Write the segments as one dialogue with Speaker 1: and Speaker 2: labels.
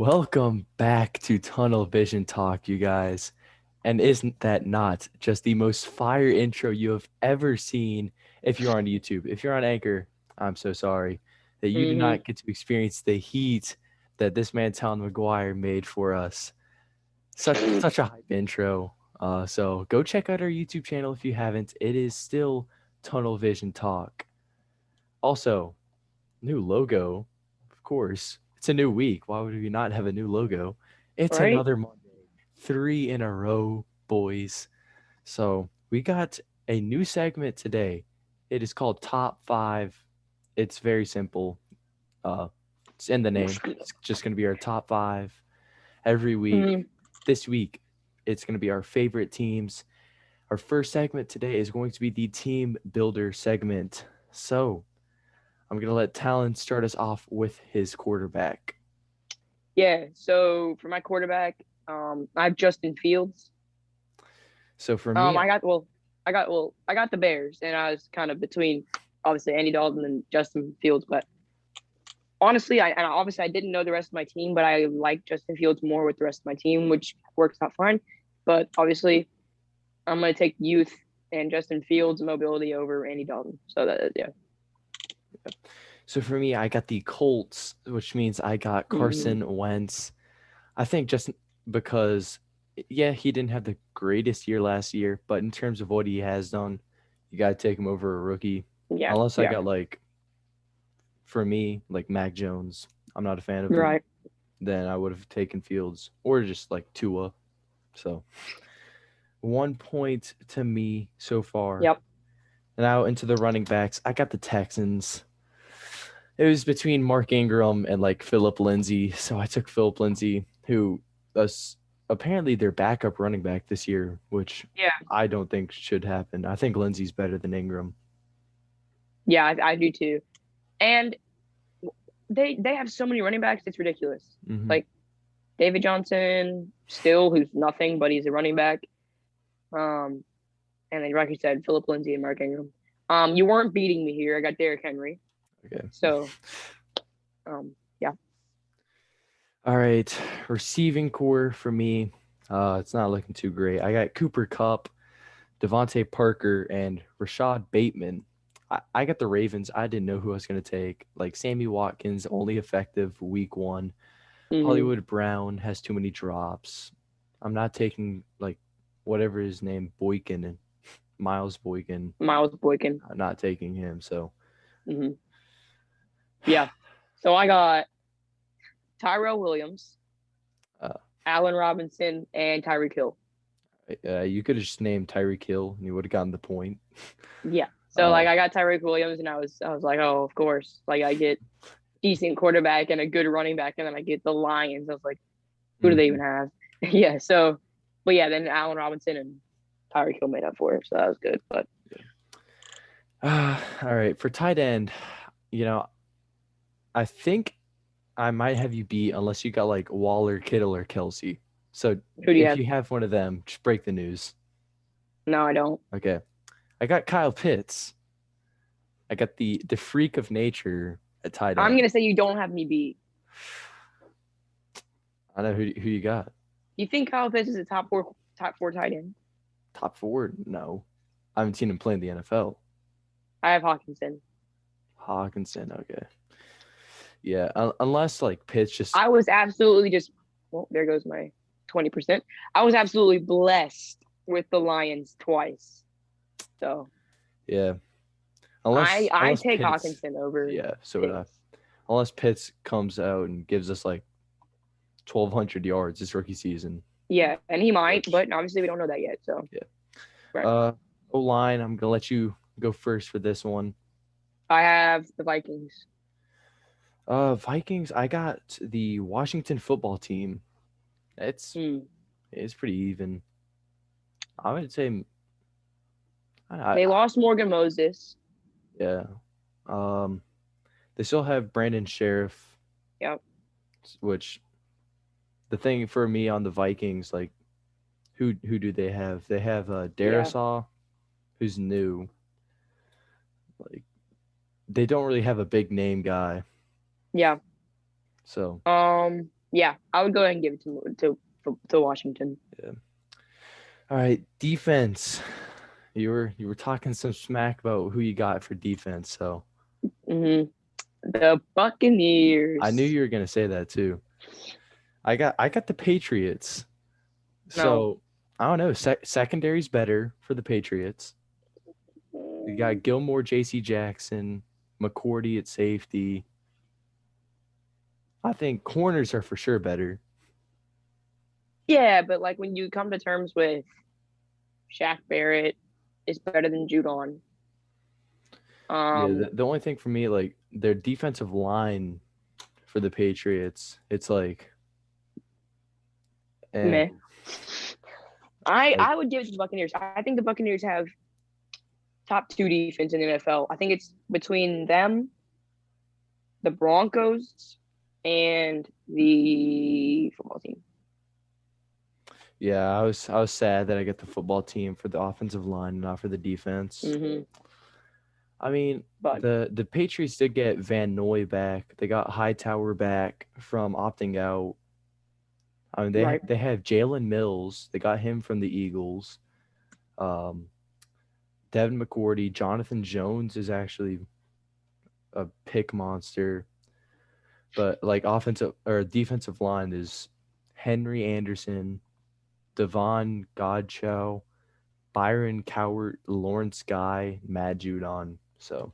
Speaker 1: Welcome back to Tunnel Vision Talk, you guys. And isn't that not just the most fire intro you have ever seen if you're on YouTube? If you're on Anchor, I'm so sorry that you do
Speaker 2: hmm
Speaker 1: not get to experience the heat that this man, Talon McGuire, made for us. Such a hype intro. So go check out our YouTube channel if you haven't. It is still Tunnel Vision Talk. Also, new logo, of course. It's a new week. Why would we not have a new logo? It's
Speaker 2: Right?
Speaker 1: another Monday. 3 in a row, boys. So we got a new segment today. It is called Top 5. It's very simple. Uh, it's in the name. It's just going to be our top 5 every week.
Speaker 2: hmm
Speaker 1: This week, it's going to be our favorite teams. Our first segment today is going to be the team builder segment. So I'm going to let Talon start us off with his quarterback.
Speaker 2: Yeah. So for my quarterback, I have Justin Fields.
Speaker 1: So for me,
Speaker 2: I got the Bears, and I was kind of between obviously Andy Dalton and Justin Fields. But honestly, I didn't know the rest of my team, but I like Justin Fields more with the rest of my team, which works out fine. But obviously, I'm gonna take youth and Justin Fields mobility over Andy Dalton. So that yeah.
Speaker 1: so for me, I got the Colts, which means I got
Speaker 2: hmm
Speaker 1: Carson Wentz. I think just because, yeah, he didn't have the greatest year last year, but in terms of what he has done, you got to take him over a rookie.
Speaker 2: Yeah.
Speaker 1: Unless I
Speaker 2: Yeah.
Speaker 1: got for me, like Mac Jones, I'm not a fan of him.
Speaker 2: Right.
Speaker 1: Then I would have taken Fields or just like Tua. So 1 point to me so far.
Speaker 2: Yep.
Speaker 1: Now into the running backs, I got the Texans. It was between Mark Ingram and like Philip Lindsay, so I took Philip Lindsay, who was apparently their backup running back this year, which
Speaker 2: Yeah.
Speaker 1: I don't think should happen. I think Lindsay's better than Ingram.
Speaker 2: Yeah. I do too. And they have so many running backs, it's ridiculous.
Speaker 1: Hmm.
Speaker 2: Like David Johnson, still who's nothing, but he's a running back. Um, and then like you said, Philip Lindsay and Mark Ingram. You weren't beating me here. I got Derrick Henry.
Speaker 1: Okay.
Speaker 2: So yeah.
Speaker 1: All right. Receiving core for me, it's not looking too great. I got Cooper Cup, Devontae Parker, and Rashad Bateman. I got the Ravens. I didn't know who I was going to take. Like Sammy Watkins, only effective week 1.
Speaker 2: hmm
Speaker 1: Hollywood Brown has too many drops. I'm not taking like whatever his name Boykin and Miles Boykin.
Speaker 2: Miles Boykin.
Speaker 1: I'm not taking him. So
Speaker 2: hmm Yeah. So I got Tyrell Williams,
Speaker 1: uh,
Speaker 2: Allen Robinson, and Tyreek Hill.
Speaker 1: you could have just named Tyreek Hill and you would have gotten the point.
Speaker 2: Yeah. So
Speaker 1: Uh,
Speaker 2: like I got Tyreek Williams, and I was like, oh, of course. Like I get decent quarterback and a good running back, and then I get the Lions. I was like, who do they
Speaker 1: mhm.
Speaker 2: even have? Yeah. So, but yeah, then Allen Robinson and Tyreek Hill made up for it, so that was good. But
Speaker 1: All right, for tight end, you know, I think I might have you beat unless you got like Waller, Kittle, or Kelsey. So
Speaker 2: who do you
Speaker 1: if
Speaker 2: have?
Speaker 1: you have one of them, just break the news.
Speaker 2: No, I don't.
Speaker 1: Okay, I got Kyle Pitts. I got the freak of nature at tight
Speaker 2: I'm
Speaker 1: end.
Speaker 2: gonna say you don't have me beat.
Speaker 1: I know who you got.
Speaker 2: You think Kyle Pitts is a top four tight end?
Speaker 1: Top 4? No, I haven't seen him play in the NFL.
Speaker 2: I have Hawkinson.
Speaker 1: Hawkinson, okay, yeah. Unless like Pitts just
Speaker 2: I was absolutely just well, there goes my 20%. I was absolutely blessed with the Lions twice. So
Speaker 1: yeah.
Speaker 2: I
Speaker 1: Unless
Speaker 2: take
Speaker 1: Pitts,
Speaker 2: Hawkinson over
Speaker 1: yeah. So would I.
Speaker 2: Pitts.
Speaker 1: Unless Pitts comes out and gives us like 1,200 yards this rookie season,
Speaker 2: Yeah, and he might,
Speaker 1: which
Speaker 2: but obviously we don't know that yet. So
Speaker 1: yeah.
Speaker 2: right.
Speaker 1: Uh, O line. I'm gonna let you go first for this one.
Speaker 2: I have the Vikings.
Speaker 1: Vikings. I got the Washington football team. It's
Speaker 2: Hmm.
Speaker 1: it's pretty even. I would say. I
Speaker 2: They lost Morgan Moses.
Speaker 1: yeah. Um, they still have Brandon Sheriff,
Speaker 2: Yep.
Speaker 1: which the thing for me on the Vikings, like who do they have? They have
Speaker 2: Yeah.
Speaker 1: Darisaw, who's new. Like they don't really have a big name guy.
Speaker 2: Yeah.
Speaker 1: So
Speaker 2: Yeah, I would go ahead and give it to Washington.
Speaker 1: Yeah. All right, defense. You were talking some smack about who you got for defense, so
Speaker 2: hmm The
Speaker 1: I knew
Speaker 2: Buccaneers.
Speaker 1: you were gonna say that too. I got the Patriots.
Speaker 2: No.
Speaker 1: So I don't know. Secondary's better for the Patriots. You got Gilmore, J.C. Jackson, McCourty at safety. I think corners are for sure better.
Speaker 2: Yeah, but like when you come to terms with Shaq Barrett is better than Judon.
Speaker 1: Yeah,
Speaker 2: Um,
Speaker 1: the only thing for me, like their defensive line for the Patriots, it's eh,
Speaker 2: meh. I
Speaker 1: like
Speaker 2: I would give it to the Buccaneers. I think the Buccaneers have top two defense in the NFL. I think it's between them, the Broncos, and the football team.
Speaker 1: yeah, I was sad that I get the football team for the offensive line, not for the defense.
Speaker 2: hmm
Speaker 1: I mean,
Speaker 2: But
Speaker 1: the Patriots did get Van Noy back. They got Hightower back from opting out. I mean,
Speaker 2: right,
Speaker 1: they have Jalen Mills. They got him from the Eagles. Um, Devin McCourty, Jonathan Jones is actually a pick monster. But like offensive or defensive line is Henry Anderson, Devon Godchow, Byron Cowart, Lawrence Guy, Matt Judon. So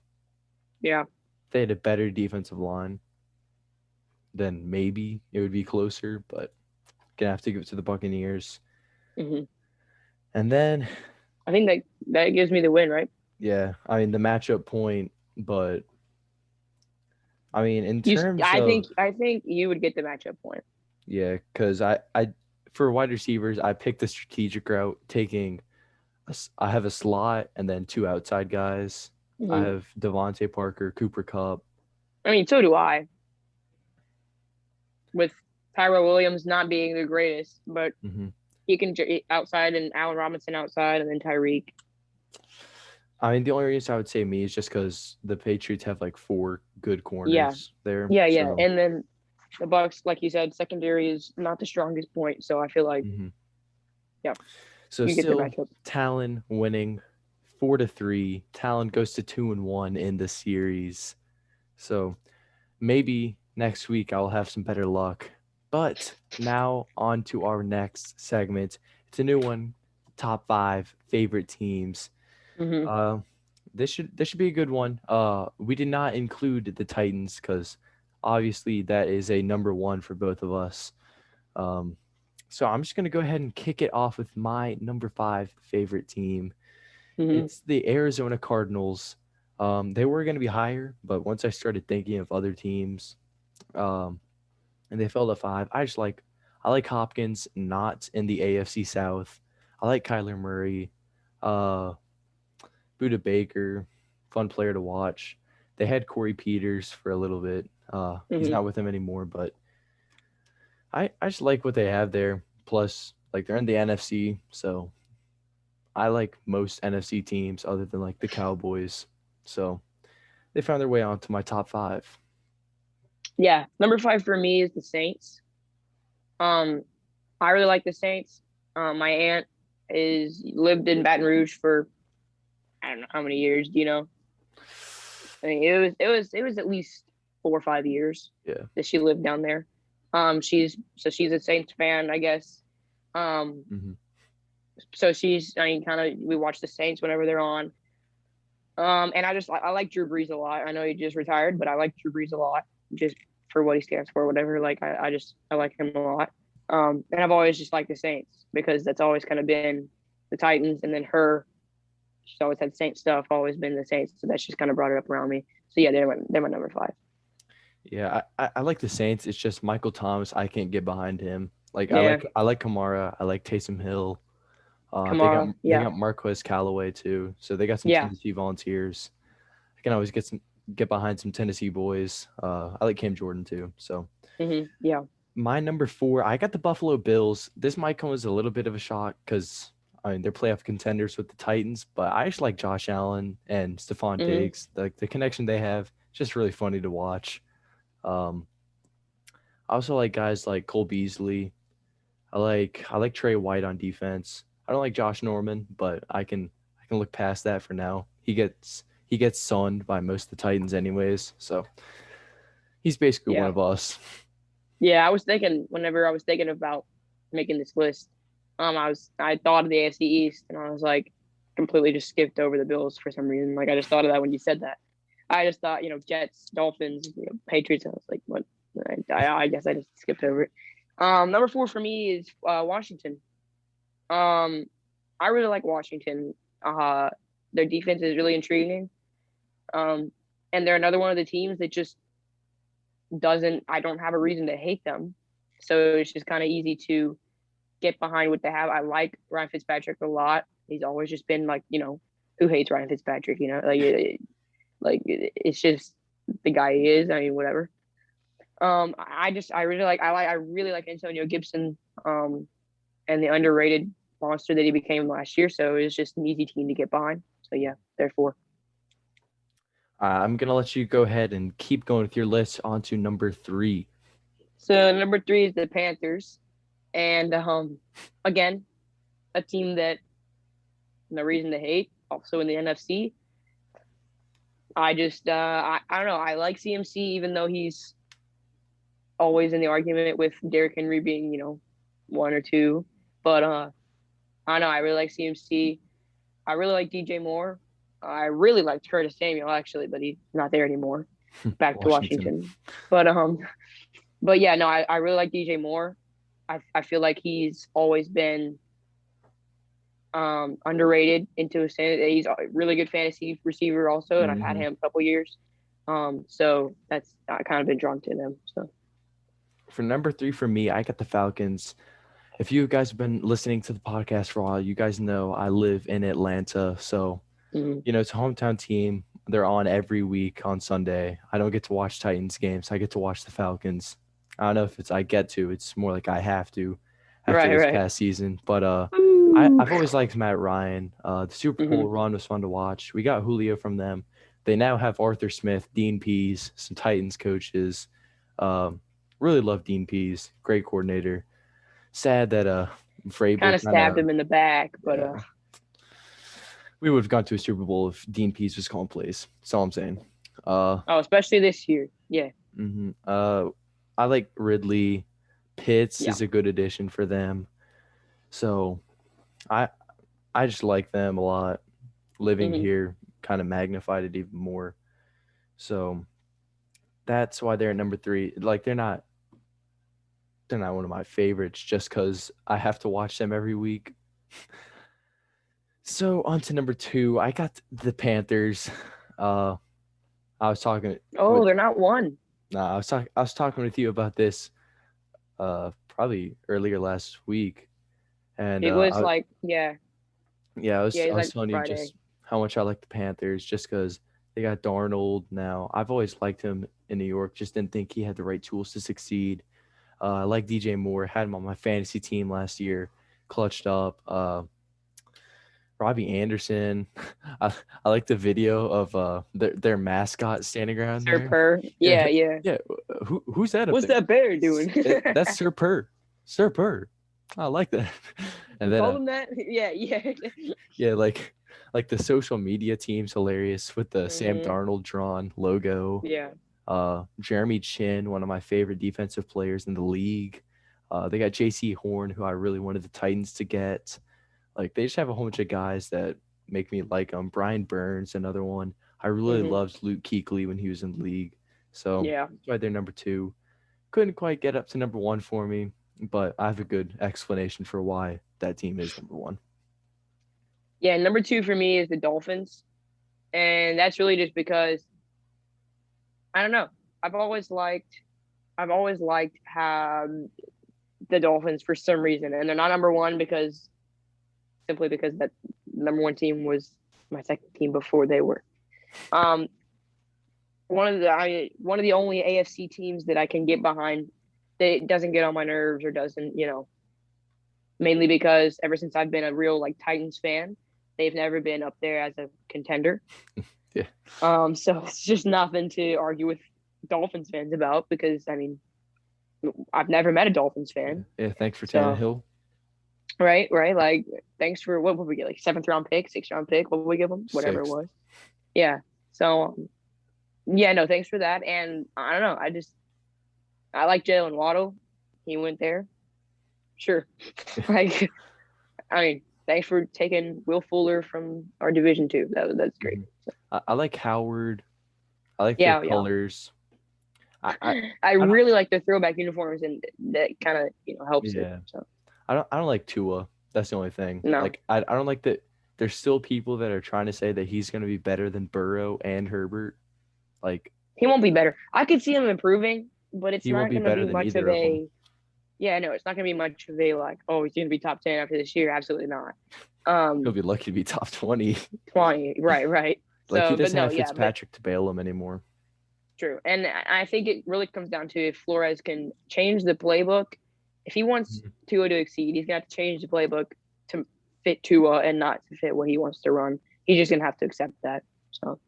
Speaker 2: yeah,
Speaker 1: if they had a better defensive line, then maybe it would be closer. But gonna have to give it to the Buccaneers.
Speaker 2: hmm
Speaker 1: And then,
Speaker 2: I think that gives me the win, right?
Speaker 1: yeah, I mean the matchup point, but I mean in
Speaker 2: You,
Speaker 1: terms of
Speaker 2: I think you would get the matchup point.
Speaker 1: yeah, because I for wide receivers I picked the strategic route, taking I have a slot and then two outside guys. I
Speaker 2: hmm
Speaker 1: have Devontae Parker, Cooper Cup.
Speaker 2: I mean, so do I. With Tyrell Williams not being the greatest, but
Speaker 1: Hmm.
Speaker 2: he can outside and Allen Robinson outside and then Tyreek.
Speaker 1: I mean, the only reason I would say me is just because the Patriots have like four good
Speaker 2: Yeah,
Speaker 1: corners there.
Speaker 2: yeah,
Speaker 1: So,
Speaker 2: and then the Bucks, like you said, secondary is not the strongest point. So I feel like,
Speaker 1: mhm.
Speaker 2: yeah,
Speaker 1: So
Speaker 2: you get the
Speaker 1: still
Speaker 2: matchup.
Speaker 1: Talon winning 4-3. Talon goes to 2-1 in the series. So maybe next week I'll have some better luck. But now on to our next segment. It's a new one. Top five favorite teams.
Speaker 2: hmm
Speaker 1: Uh, this should be a good one. We did not include the Titans because obviously that is a number one for both of us. Um, so I'm just gonna go ahead and kick it off with my number five favorite team.
Speaker 2: hmm
Speaker 1: It's the Arizona Cardinals. They were gonna be higher, but once I started thinking of other teams, um, and they fell to five, I like Hopkins, not in the AFC South. I like Kyler Murray. Uh, Buda Baker, fun player to watch. They had Corey Peters for a little bit. He's
Speaker 2: hmm
Speaker 1: not with them anymore, but I just like what they have there. Plus, like they're in the NFC, so I like most NFC teams other than like the Cowboys. So they found their way onto my top five.
Speaker 2: Yeah, number five for me is the Saints. Um, I really like the Saints. My aunt is lived in Baton Rouge for I don't know how many years. Do you know? I mean, it was at least 4 or 5 years
Speaker 1: Yeah.
Speaker 2: that she lived down there. She's a Saints fan, I guess. Um,
Speaker 1: Hmm.
Speaker 2: so she's I mean, kind of we watch the Saints whenever they're on. And I like Drew Brees a lot. I know he just retired, but I like Drew Brees a lot just for what he stands for, whatever. Like I like him a lot. And I've always just liked the Saints because that's always kind of been the Titans, and then her. She's always had Saint stuff, always been the Saints, so that's just kind of brought it up around me. So yeah, they're my number five.
Speaker 1: Yeah, I like the Saints. It's just Michael Thomas. I can't get behind him. Like
Speaker 2: Yeah,
Speaker 1: I like Kamara. I like Taysom Hill. They got
Speaker 2: Kamara.
Speaker 1: they
Speaker 2: Yeah,
Speaker 1: got Marquez Callaway too. So they got some
Speaker 2: yeah,
Speaker 1: Tennessee Volunteers. I can always get behind some Tennessee boys. I like Cam Jordan too. So
Speaker 2: yeah.
Speaker 1: my number four, I got the Buffalo Bills. This might come as a little bit of a shock because I mean they're playoff contenders with the Titans, but I just like Josh Allen and Stephon
Speaker 2: hmm
Speaker 1: Diggs. Like the connection they have, it's just really funny to watch. Um, I also like guys like Cole Beasley. I like Trey White on defense. I don't like Josh Norman, but I can look past that for now. He gets sunned by most of the Titans anyways, so he's basically one
Speaker 2: Yeah.
Speaker 1: of us.
Speaker 2: Yeah, I was thinking whenever I was thinking about making this list, I thought of the AFC East and I was like completely just skipped over the Bills for some reason. Like I just thought of that when you said that. I just thought, Jets, Dolphins, Patriots. I was like, what? I guess I just skipped over it. Number 4 for me is Washington. Um, I really like Washington. Uh, their defense is really intriguing. Um, and they're another one of the teams that just doesn't. I don't have a reason to hate them, so it's just kind of easy to get behind what they have. I like Ryan Fitzpatrick a lot. He's always just been like, who hates Ryan Fitzpatrick? It's just the guy he is. I mean, whatever. I really like Antonio Gibson. And the underrated monster that he became last year. So it was just an easy team to get behind. So yeah, therefore.
Speaker 1: I'm gonna let you go ahead and keep going with your list on to number 3.
Speaker 2: So number 3 is the Panthers, and again, a team that no reason to hate. Also in the NFC, I don't know. I like CMC even though he's always in the argument with Derrick Henry being 1 or 2, but I don't know. I really like CMC. I really like DJ Moore. I really liked Curtis Samuel actually, but he's not there anymore. Back to
Speaker 1: Washington.
Speaker 2: Washington. But yeah, no, I really like DJ Moore. I feel like he's always been underrated into he's a really good fantasy receiver also, and I've had
Speaker 1: Hmm.
Speaker 2: him a couple years. So that's I kind of been drawn to them. So
Speaker 1: For number 3 for me, I got the Falcons. If you guys have been listening to the podcast for a while, you guys know I live in Atlanta, so
Speaker 2: mhm.
Speaker 1: it's a hometown team. They're on every week on Sunday. I don't get to watch Titans games. I get to watch the Falcons. I don't know if it's I get to. It's more like I have to after
Speaker 2: Right,
Speaker 1: this
Speaker 2: right.
Speaker 1: past season. But
Speaker 2: Ooh.
Speaker 1: I've always liked Matt Ryan. The Super Bowl
Speaker 2: Hmm.
Speaker 1: run was fun to watch. We got Julio from them. They now have Arthur Smith, Dean Pease, some Titans coaches. Um, really love Dean Pease. Great coordinator. Sad that
Speaker 2: Kind
Speaker 1: Vrabel
Speaker 2: of
Speaker 1: kind
Speaker 2: stabbed
Speaker 1: of,
Speaker 2: him in the back, but
Speaker 1: yeah, we would have gone to a Super Bowl if Dean Pease was calling plays. That's all I'm saying. Uh,
Speaker 2: oh, especially this year. Yeah,
Speaker 1: mhm. I like Ridley. Pitts
Speaker 2: yeah.
Speaker 1: is a good addition for them. So I I just like them a lot. Living
Speaker 2: Hmm.
Speaker 1: here kind of magnified it even more. So that's why they're at number 3. Like they're not one of my favorites just because I have to watch them every week. So on to number 2, I got the Panthers. Uh, I was talking
Speaker 2: Oh,
Speaker 1: with
Speaker 2: they're not one.
Speaker 1: I was talking with you about this probably earlier last week, and
Speaker 2: It was like, yeah,
Speaker 1: yeah, I
Speaker 2: yeah.
Speaker 1: was
Speaker 2: It's
Speaker 1: I was
Speaker 2: like
Speaker 1: telling you
Speaker 2: Friday.
Speaker 1: just how much I like the Panthers just because they got Darnold now. I've always liked him in New York, just didn't think he had the right tools to succeed. I like DJ Moore, had him on my fantasy team last year, clutched up. Robbie Anderson. I like the video of their mascot standing around
Speaker 2: Sir
Speaker 1: there.
Speaker 2: Purr.
Speaker 1: Yeah,
Speaker 2: Yeah, yeah.
Speaker 1: yeah. Who's that up
Speaker 2: What's
Speaker 1: there?
Speaker 2: that bear doing?
Speaker 1: That's Sir Purr. Sir Purr. I like that. And
Speaker 2: You
Speaker 1: then
Speaker 2: call him that? Yeah, yeah.
Speaker 1: yeah, like the social media team's hilarious with the Sam
Speaker 2: Hmm.
Speaker 1: Darnold drawn logo.
Speaker 2: Yeah.
Speaker 1: Jeremy Chin, one of my favorite defensive players in the league. They got JC Horn, who I really wanted the Titans to get. Like they just have a whole bunch of guys that make me like them. Brian Burns, another one. I really
Speaker 2: Hmm.
Speaker 1: loved Luke Kuechly when he was in the league. So
Speaker 2: Yeah.
Speaker 1: that's why they're number 2. Couldn't quite get up to number 1 for me, but I have a good explanation for why that team is number 1.
Speaker 2: Yeah. Number 2 for me is the Dolphins. And that's really just because I don't know. I've always liked I've always liked the Dolphins for some reason. And they're not number 1 because simply because that number 1 team was my second team before they were. Um one of the only AFC teams that I can get behind that doesn't get on my nerves or doesn't, mainly because ever since I've been a real like Titans fan, they've never been up there as a contender.
Speaker 1: Yeah.
Speaker 2: So it's just nothing to argue with Dolphins fans about because I mean I've never met a Dolphins fan.
Speaker 1: Yeah, thanks for
Speaker 2: So,
Speaker 1: Tannehill.
Speaker 2: right. Like, thanks for what would we get? Like 7th round pick, 6th round pick. What would we give them? Whatever it
Speaker 1: 6th.
Speaker 2: was. Yeah. So, yeah, no, thanks for that. And I don't know. I like Jalen Waddle. He went there. Sure. Like, I mean, thanks for taking Will Fuller from our Division Two. That's great.
Speaker 1: Mhm. I like Howard. I like their
Speaker 2: Yeah, yeah.
Speaker 1: colors. I
Speaker 2: I
Speaker 1: I don't
Speaker 2: really like the throwback uniforms, and that kind of helps it.
Speaker 1: yeah.
Speaker 2: So
Speaker 1: I don't like Tua. That's the only thing.
Speaker 2: no,
Speaker 1: Like I don't like that there's still people that are trying to say that he's gonna be better than Burrow and Herbert. Like
Speaker 2: he won't be better. I could see him improving, but it's
Speaker 1: he won't
Speaker 2: not
Speaker 1: be
Speaker 2: going to
Speaker 1: better
Speaker 2: be
Speaker 1: than
Speaker 2: much
Speaker 1: either
Speaker 2: of
Speaker 1: of them.
Speaker 2: a. Yeah, no, it's not going to be much of a like. Oh, he's going to be top 10 after this year. Absolutely not.
Speaker 1: He'll be lucky to be top 20.
Speaker 2: 20. Right.
Speaker 1: Like he
Speaker 2: So, but
Speaker 1: doesn't
Speaker 2: no,
Speaker 1: have
Speaker 2: yeah, but
Speaker 1: Fitzpatrick to bail him anymore.
Speaker 2: true. And I think it really comes down to if Flores can change the playbook. If he wants
Speaker 1: Mhm.
Speaker 2: Tua to exceed, he's going to have to change the playbook to fit Tua and not to fit what he wants to run. He's just going to have to accept that. So,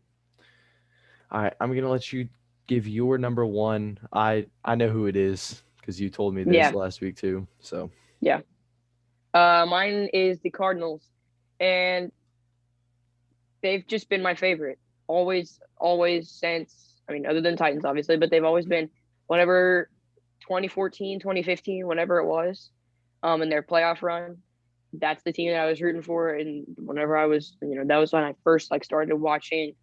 Speaker 1: All right, I'm gonna let you give your number one. I know who it is because you told me this
Speaker 2: yeah,
Speaker 1: last week too. So
Speaker 2: yeah. Mine is the Cardinals, and they've just been my favorite. Always since, I mean, other than Titans, obviously, but they've always been whenever 2014, 2015, whenever it was, in their playoff run. That's the team that I was rooting for. And whenever I was, that was when I first like started watching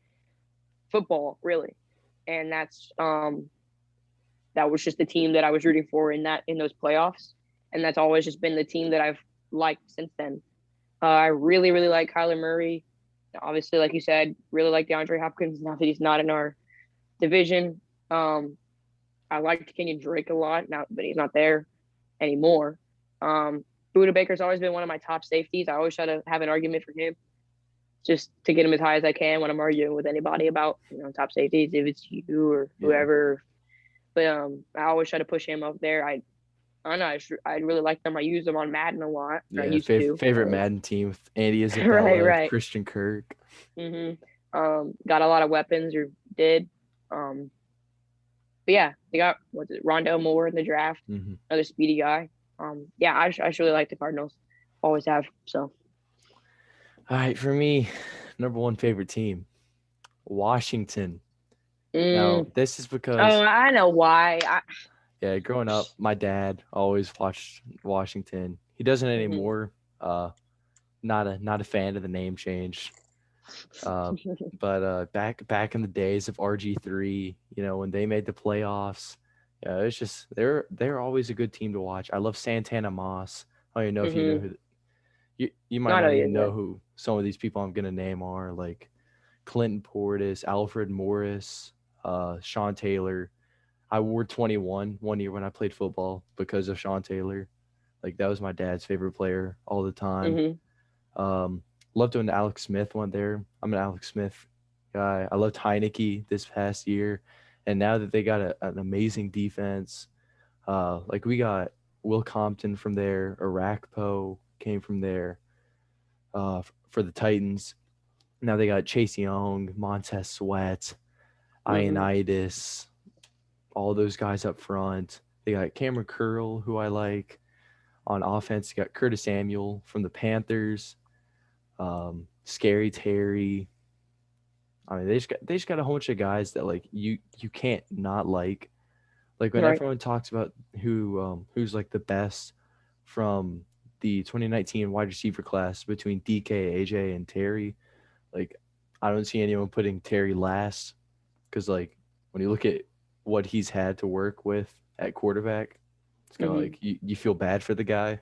Speaker 2: football, really. And that was just the team that I was rooting for in those playoffs. And that's always just been the team that I've liked since then. I really, really like Kyler Murray. Obviously, like you said, really like DeAndre Hopkins. Now that he's not in our division, I liked Kenyon Drake a lot. Now, but he's not there anymore. Buda Baker's always been one of my top safeties. I always try to have an argument for him, just to get him as high as I can when I'm arguing with anybody about top safeties, if it's you or
Speaker 1: yeah,
Speaker 2: whoever. But I always try to push him up there. I don't know. I really like them. I use them on Madden a lot. I
Speaker 1: yeah.
Speaker 2: used to.
Speaker 1: Favorite Madden team with Andy
Speaker 2: Right,
Speaker 1: Isabella,
Speaker 2: right.
Speaker 1: Christian Kirk.
Speaker 2: Got a lot of weapons, or did. But yeah, they got Rondell Moore in the draft,
Speaker 1: Hmm.
Speaker 2: another speedy guy. Yeah, I just really like the Cardinals. Always have. So
Speaker 1: All right, for me, number one favorite team, Washington. Now,
Speaker 2: mm,
Speaker 1: this is
Speaker 2: oh,
Speaker 1: because,
Speaker 2: I know why.
Speaker 1: yeah, growing up, my dad always watched Washington. He doesn't
Speaker 2: Mhm.
Speaker 1: anymore. Not a fan of the name change. Uh, but back in the days of RG3, when they made the playoffs, yeah, it's just they're always a good team to watch. I love Santana Moss. I don't even know if you know
Speaker 2: Mhm.
Speaker 1: who you might
Speaker 2: I know
Speaker 1: not
Speaker 2: you.
Speaker 1: even
Speaker 2: Yeah.
Speaker 1: know who some of these people I'm gonna name are, like Clinton Portis, Alfred Morris, Sean Taylor. I wore 21 one year when I played football because of Sean Taylor. Like that was my dad's favorite player all the time.
Speaker 2: Mhm.
Speaker 1: Um, Loved when Alex Smith went there. I'm an Alex Smith guy. I loved Heineke this past year, and now that they got an amazing defense, like we got Will Compton from there, Arakpo came from there, for the Titans. Now they got Chase Young, Montez Sweat,
Speaker 2: Mhm.
Speaker 1: Ioannidis, all those guys up front. They got Cameron Curl, who I like. On offense, you got Curtis Samuel from the Panthers, Scary Terry. I mean, they just got a whole bunch of guys that like you can't not like. Like when
Speaker 2: Right.
Speaker 1: everyone talks about who's like the best from the 2019 wide receiver class between DK, AJ, and Terry, like I don't see anyone putting Terry last because like when you look at what he's had to work with at quarterback, it's kind of
Speaker 2: Mhm.
Speaker 1: like you feel bad for the guy.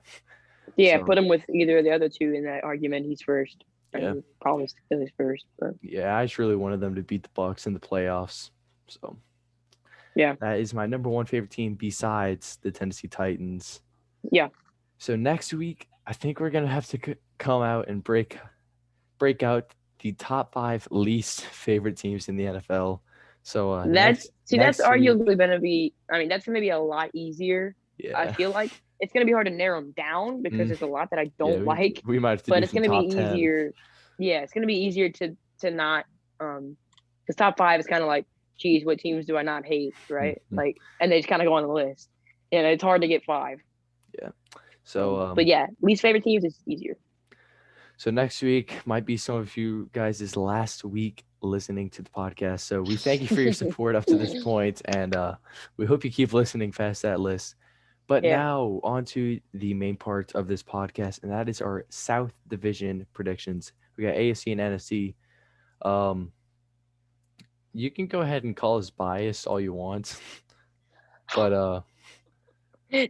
Speaker 2: Yeah,
Speaker 1: So
Speaker 2: put him with either of the other two in that argument. He's first. I
Speaker 1: yeah,
Speaker 2: mean, probably still he's first, but
Speaker 1: yeah, I just really wanted them to beat the Bucks in the playoffs. So
Speaker 2: yeah,
Speaker 1: that is my number one favorite team besides the Tennessee Titans.
Speaker 2: yeah.
Speaker 1: So next week, I think we're gonna have to come out and break out the top five least favorite teams in the NFL. So
Speaker 2: That's that's
Speaker 1: next week,
Speaker 2: arguably gonna be. I mean, that's gonna be a lot easier. I
Speaker 1: yeah,
Speaker 2: feel like it's gonna be hard to narrow them down because
Speaker 1: mm,
Speaker 2: there's a lot that I
Speaker 1: yeah,
Speaker 2: don't
Speaker 1: we,
Speaker 2: like,
Speaker 1: we might have to
Speaker 2: but
Speaker 1: do
Speaker 2: it's
Speaker 1: some
Speaker 2: gonna be
Speaker 1: top 10.
Speaker 2: easier. Yeah, it's gonna be easier to not because top five is kind of like, geez, what teams do I not hate, right?
Speaker 1: Mhm.
Speaker 2: Like, and they just kind of go on the list. and it's hard to get 5.
Speaker 1: Yeah. So
Speaker 2: But yeah, least favorite teams is easier.
Speaker 1: So next week might be some of you guys' last week listening to the podcast. So we thank you for your support up to this point, and we hope you keep listening past that list. But
Speaker 2: Yeah.
Speaker 1: now on to the main part of this podcast, and that is our South Division predictions. We got AFC and NFC. Um, you can go ahead and call us biased all you want, but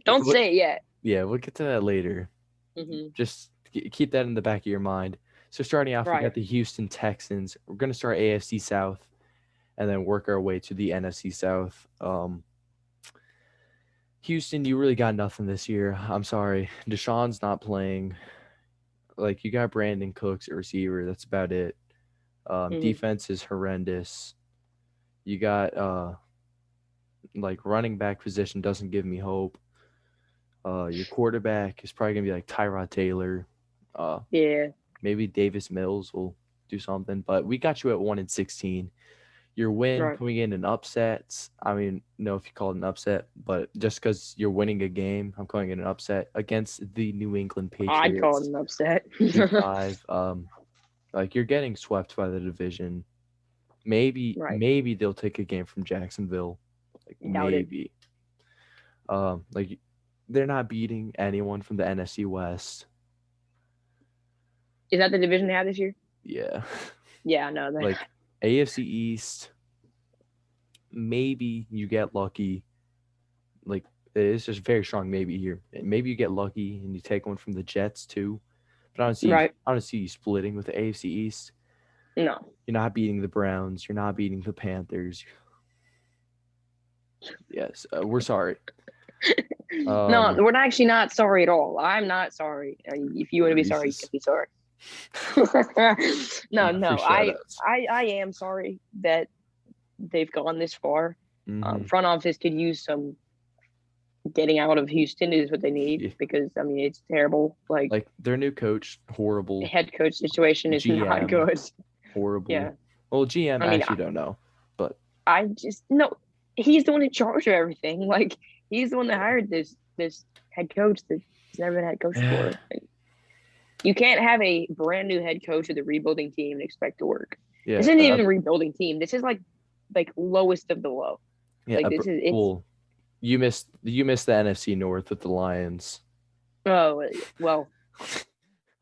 Speaker 2: Don't say it yet.
Speaker 1: yeah, we'll get to that later. Just keep that in the back of your mind. So starting off, we
Speaker 2: Right.
Speaker 1: got the Houston Texans. We're going to start AFC South and then work our way to the NFC South. Houston, you really got nothing this year. I'm sorry. Deshaun's not playing. Like, you got Brandon Cooks at receiver. That's about it. Defense is horrendous. You got, like, running back position doesn't give me hope. Your quarterback is probably going to be like Tyrod Taylor.
Speaker 2: Yeah.
Speaker 1: Maybe Davis Mills will do something. But we got you at 1-16. Your win
Speaker 2: Right.
Speaker 1: coming in upsets. I mean, no, if you call it an upset, but just because you're winning a game, I'm calling it an upset against the New England Patriots.
Speaker 2: I'd call it an upset.
Speaker 1: Week 5. Like, you're getting swept by the division. Maybe they'll take a game from Jacksonville. Like, maybe. Like, they're not beating anyone from the NFC West.
Speaker 2: Is that the division they have this year?
Speaker 1: Yeah.
Speaker 2: Yeah, no.
Speaker 1: Like, AFC East, maybe you get lucky. Like, it's just very strong maybe here. Maybe you get lucky and you take one from the Jets too. But I don't see you splitting with the AFC East.
Speaker 2: No.
Speaker 1: You're not beating the Browns. You're not beating the Panthers. Yes, we're sorry.
Speaker 2: No, we're actually not sorry at all. I'm not sorry. If you want to be sorry, you can be sorry. No, I am sorry that they've gone this far. Front office could use some getting out of Houston is what they need because I mean it's terrible. Like
Speaker 1: their new coach, horrible.
Speaker 2: Head coach situation is
Speaker 1: GM,
Speaker 2: not good.
Speaker 1: Horrible.
Speaker 2: Yeah.
Speaker 1: Well, GM, I actually don't know, but
Speaker 2: I just no. He's the one in charge of everything. Like he's the one that hired this head coach that's never been head coach before. You can't have a brand new head coach with a rebuilding team and expect to work.
Speaker 1: Yeah,
Speaker 2: this isn't even a rebuilding team. This is like lowest of the low.
Speaker 1: Yeah,
Speaker 2: like this is it's.
Speaker 1: Well, you missed the NFC North with the Lions.
Speaker 2: Oh well.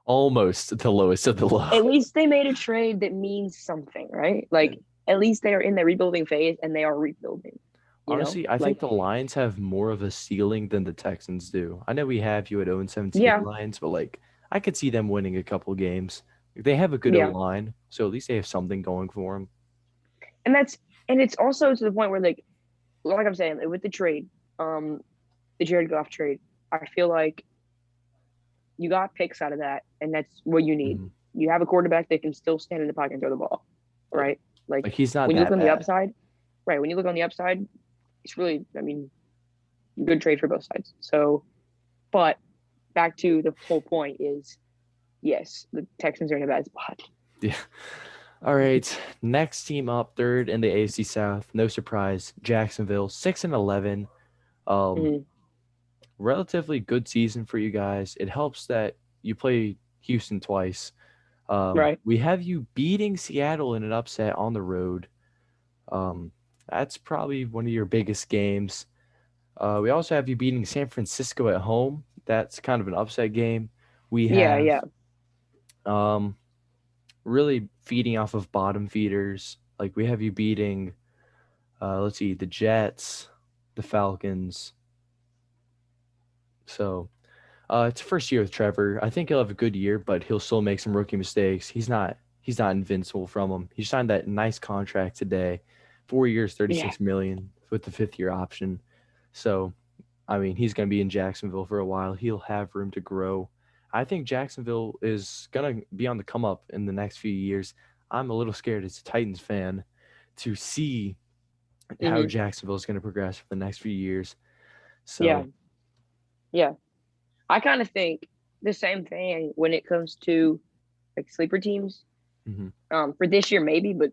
Speaker 1: Almost the lowest of the low.
Speaker 2: At least they made a trade that means something, right? Like at least they are in the rebuilding phase and they are rebuilding.
Speaker 1: Honestly, I think the Lions have more of a ceiling than the Texans do. I know we have you at 0-17 Lions, but like I could see them winning a couple games. They have a good O-line, so at least they have something going for them.
Speaker 2: And it's also to the point where like I'm saying with the trade, the Jared Goff trade, I feel like you got picks out of that, and that's what you need. You have a quarterback that can still stand in the pocket and throw the ball, right? Like
Speaker 1: he's not
Speaker 2: when you
Speaker 1: that
Speaker 2: look on
Speaker 1: bad.
Speaker 2: the upside, right? When you look on the upside, it's really, I mean, good trade for both sides. So, but back to the whole point is, yes, the Texans are in a bad spot.
Speaker 1: Yeah. All right. Next team up, third in the AFC South. No surprise, Jacksonville, 6-11. Relatively good season for you guys. It helps that you play Houston twice.
Speaker 2: Right.
Speaker 1: We have you beating Seattle in an upset on the road. That's probably one of your biggest games. We also have you beating San Francisco at home. That's kind of an upset game. We have really feeding off of bottom feeders. Like we have you beating, let's see, the Jets, the Falcons. So it's first year with Trevor. I think he'll have a good year, but he'll still make some rookie mistakes. He's not invincible from them. He signed that nice contract today, 4 years, $36 million with the 5th-year option. So, I mean, he's going to be in Jacksonville for a while. He'll have room to grow. I think Jacksonville is going to be on the come up in the next few years. I'm a little scared as a Titans fan to see how Jacksonville is going to progress for the next few years. So,
Speaker 2: yeah. I kind of think the same thing when it comes to like sleeper teams. For this year, maybe, but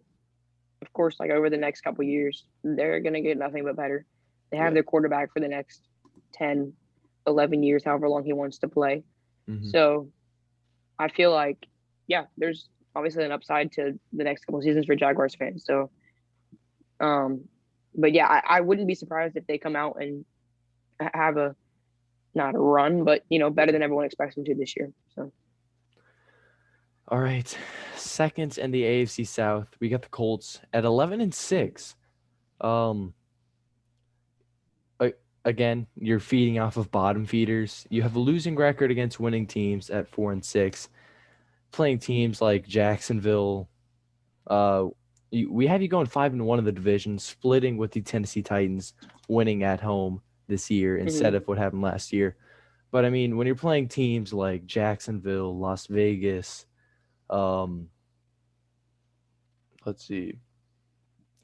Speaker 2: of course, like over the next couple of years, they're gonna get nothing but better. They have their quarterback for the next 10, 11 years, however long he wants to play.
Speaker 1: Hmm.
Speaker 2: So I feel like, yeah, there's obviously an upside to the next couple seasons for Jaguars fans. So, um, but yeah, I wouldn't be surprised if they come out and have a not a run, but better than everyone expects them to this year. So
Speaker 1: All right. Second in the AFC South, we got the Colts at 11-6. Um, again, you're feeding off of bottom feeders. You have a losing record against winning teams at 4-6. Playing teams like Jacksonville. We have you going 5-1 in the division, splitting with the Tennessee Titans, winning at home this year instead
Speaker 2: mhm.
Speaker 1: of what happened last year. But I mean, when you're playing teams like Jacksonville, Las Vegas, um, let's see,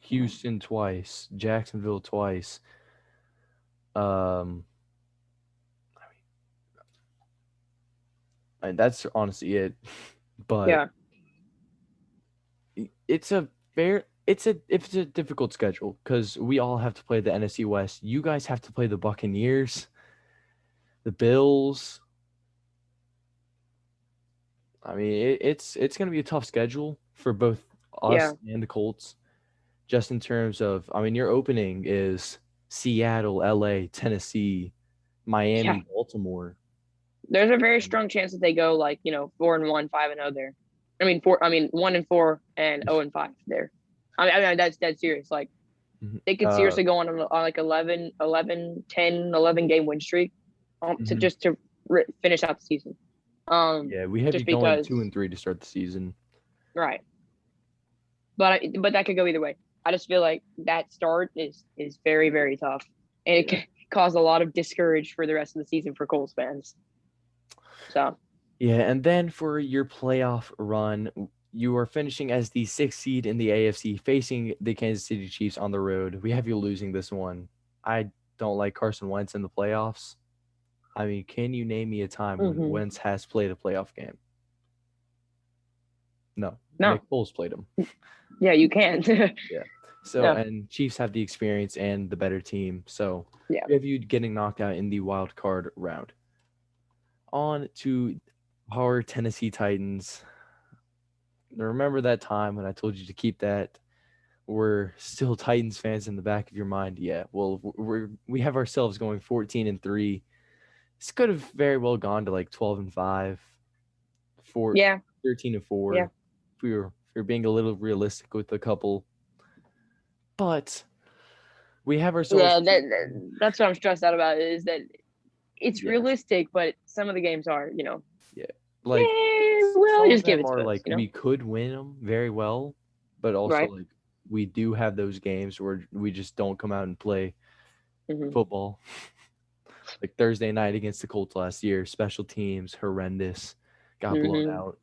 Speaker 1: Houston twice, Jacksonville twice. Um, and that's honestly it. But
Speaker 2: Yeah,
Speaker 1: it's a it's a difficult schedule because we all have to play the NFC West. You guys have to play the Buccaneers, the Bills. I mean, it's going to be a tough schedule for both
Speaker 2: yeah,
Speaker 1: us and the Colts. Just in terms of, I mean, your opening is Seattle, LA, Tennessee,
Speaker 2: yeah.
Speaker 1: Miami, Baltimore.
Speaker 2: There's a very strong chance that they go like 4-1, 5-0 there. I mean 1-4 and 0-5 there. I mean that's serious. Like
Speaker 1: Mhm.
Speaker 2: they could seriously go on like 11, 10, 11 game win streak, to
Speaker 1: Mhm.
Speaker 2: just to finish out the season.
Speaker 1: Yeah, we have you
Speaker 2: Just
Speaker 1: going two
Speaker 2: because,
Speaker 1: and three to start the season.
Speaker 2: right? But that could go either way. I just feel like that start is very very tough, and it
Speaker 1: Yeah.
Speaker 2: can cause a lot of discourage for the rest of the season for Colts fans. So
Speaker 1: Yeah, and then for your playoff run, you are finishing as the sixth seed in the AFC, facing the Kansas City Chiefs on the road. We have you losing this one. I don't like Carson Wentz in the playoffs. I mean, can you name me a time when
Speaker 2: hmm
Speaker 1: Wentz has played a playoff game? No,
Speaker 2: no,
Speaker 1: Nick Foles played him.
Speaker 2: yeah, you can.
Speaker 1: Yeah. So,
Speaker 2: Yeah,
Speaker 1: and Chiefs have the experience and the better team. So,
Speaker 2: yeah.
Speaker 1: we have you getting knocked out in the wild card round. On to our Tennessee Titans. Remember that time when I told you to keep that we're still Titans fans in the back of your mind? Yeah. Well, we have ourselves going 14-3. This could have very well gone to like 12-5, 4
Speaker 2: Yeah,
Speaker 1: 13-4
Speaker 2: yeah,
Speaker 1: if we were being a little realistic with a couple. But we have ourselves
Speaker 2: yeah.
Speaker 1: two.
Speaker 2: That's what I'm stressed out about is that it's
Speaker 1: Yeah.
Speaker 2: realistic, but some of the games are,
Speaker 1: Yeah. Like
Speaker 2: well,
Speaker 1: some of
Speaker 2: just give
Speaker 1: them
Speaker 2: it
Speaker 1: are
Speaker 2: to us,
Speaker 1: like we could win them very well, but also
Speaker 2: right?
Speaker 1: like we do have those games where we just don't come out and play
Speaker 2: hmm
Speaker 1: football. Like Thursday night against the Colts last year, special teams horrendous, got blown
Speaker 2: hmm
Speaker 1: out.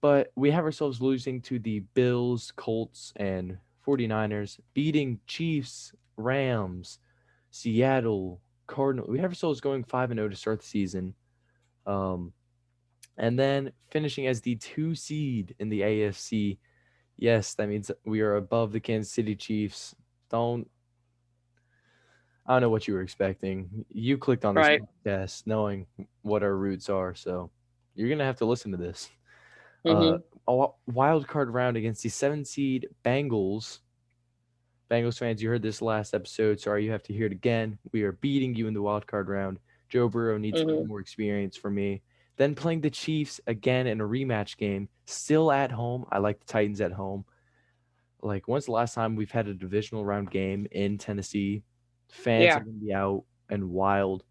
Speaker 1: But we have ourselves losing to the Bills, Colts, and 49ers, beating Chiefs, Rams, Seattle, Cardinal. We have ourselves going 5-0 to start the season. Um, and then finishing as the 2 seed in the AFC. Yes, that means we are above the Kansas City Chiefs. Don't I don't know what you were expecting. You clicked on this
Speaker 2: Right.
Speaker 1: podcast knowing what our roots are, so you're gonna have to listen to this. Uh,
Speaker 2: hmm
Speaker 1: a wild card round against the 7 seed Bengals. Bengals fans, you heard this last episode. Sorry, you have to hear it again. We are beating you in the wild card round. Joe Burrow needs a little
Speaker 2: hmm
Speaker 1: more experience from me. Then playing the Chiefs again in a rematch game, still at home. I like the Titans at home. Like, when's the last time we've had a divisional round game in Tennessee? Fans are
Speaker 2: Yeah.
Speaker 1: going to be out and wild.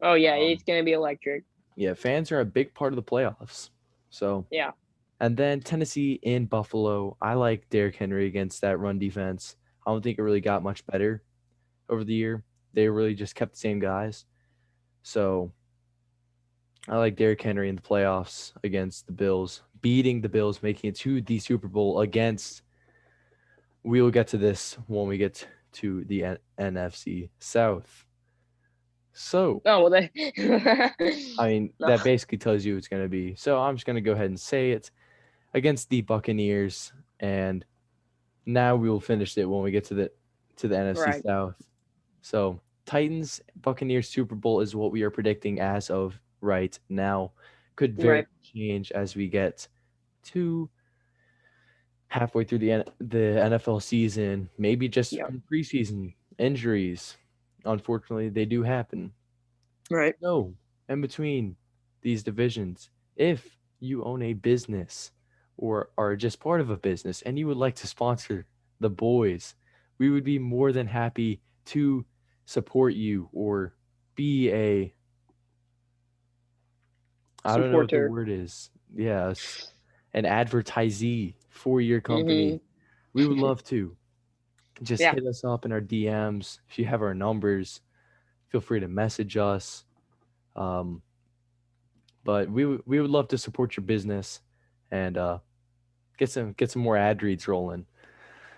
Speaker 2: Oh yeah,
Speaker 1: Um,
Speaker 2: it's gonna be electric.
Speaker 1: yeah, fans are a big part of the playoffs. So,
Speaker 2: Yeah.
Speaker 1: and then Tennessee in Buffalo. I like Derrick Henry against that run defense. I don't think it really got much better over the year. They really just kept the same guys. So I like Derrick Henry in the playoffs against the Bills, beating the Bills, making it to the Super Bowl against. We will get to this when we get to the NFC South. So,
Speaker 2: Oh well,
Speaker 1: I mean,
Speaker 2: no.
Speaker 1: that basically tells you it's going to be. So I'm just going to go ahead and say it against the Buccaneers, and now we will finish it when we get to the NFC
Speaker 2: Right.
Speaker 1: South. So Titans Buccaneers Super Bowl is what we are predicting as of right now. Could very
Speaker 2: Right.
Speaker 1: much change as we get to halfway through the NFL season, maybe just
Speaker 2: Yeah.
Speaker 1: in preseason injuries. Unfortunately, they do happen.
Speaker 2: Right.
Speaker 1: So, in between these divisions, if you own a business or are just part of a business and you would like to sponsor the boys, we would be more than happy to support you or be a, I don't know what the
Speaker 2: Supporter.
Speaker 1: word is. Yes, an advertisee for your
Speaker 2: Mm-hmm.
Speaker 1: company. We would love to. Just
Speaker 2: Yeah.
Speaker 1: hit us up in our DMs. If you have our numbers, feel free to message us. Um, but we would love to support your business and get some more ad reads rolling.